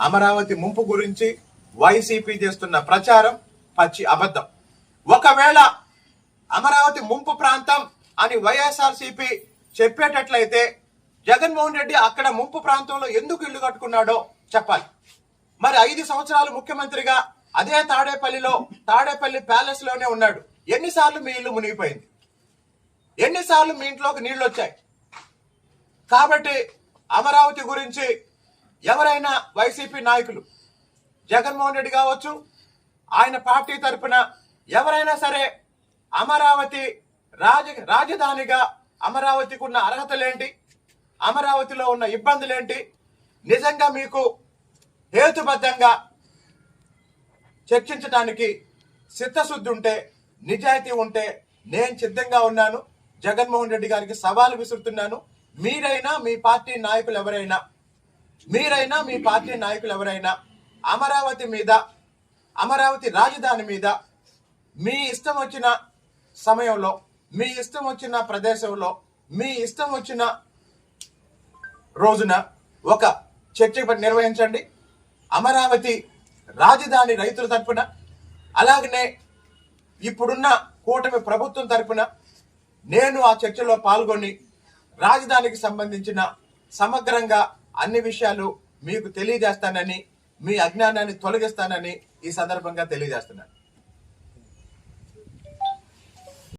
అమరావతి ముంపు గురించి వైసీపీ చేస్తున్న ప్రచారం పచ్చి అబద్ధం. ఒకవేళ అమరావతి ముంపు ప్రాంతం అని వైఎస్ఆర్సీపీ చెప్పేటట్లయితే జగన్మోహన్ రెడ్డి అక్కడ ముంపు ప్రాంతంలో ఎందుకు ఇల్లు కట్టుకున్నాడో చెప్పాలి. మరి 5 సంవత్సరాలు ముఖ్యమంత్రిగా అదే తాడేపల్లి ప్యాలెస్ లోనే ఉన్నాడు. ఎన్నిసార్లు మీ ఇల్లు మునిగిపోయింది? ఎన్నిసార్లు మీ ఇంట్లోకి నీళ్లు వచ్చాయి? కాబట్టి అమరావతి గురించి ఎవరైనా వైసీపీ నాయకులు, జగన్మోహన్ రెడ్డి కావచ్చు, ఆయన పార్టీ తరఫున ఎవరైనా సరే అమరావతి రాజధానిగా అమరావతికి ఉన్న అర్హతలేంటి, అమరావతిలో ఉన్న ఇబ్బందులేంటి, నిజంగా మీకు హేతుబద్ధంగా చర్చించడానికి చిత్తశుద్ధి ఉంటే, నిజాయితీ ఉంటే నేను సిద్ధంగా ఉన్నాను. జగన్మోహన్ రెడ్డి గారికి సవాల్ విసురుతున్నాను. మీరైనా మీ పార్టీ నాయకులు ఎవరైనా అమరావతి మీద, అమరావతి రాజధాని మీద మీ ఇష్టం వచ్చిన సమయంలో, మీ ఇష్టం వచ్చిన ప్రదేశంలో, మీ ఇష్టం వచ్చిన రోజున ఒక చర్చ నిర్వహించండి. అమరావతి రాజధాని రైతుల తరపున, అలాగనే ఇప్పుడున్న కూటమి ప్రభుత్వం తరపున నేను ఆ చర్చలో పాల్గొని రాజధానికి సంబంధించిన సమగ్రంగా అన్ని విషయాలు మీకు తెలియజేస్తానని, మీ అజ్ఞానాన్ని తొలగిస్తానని ఈ సందర్భంగా తెలియజేస్తున్నాను.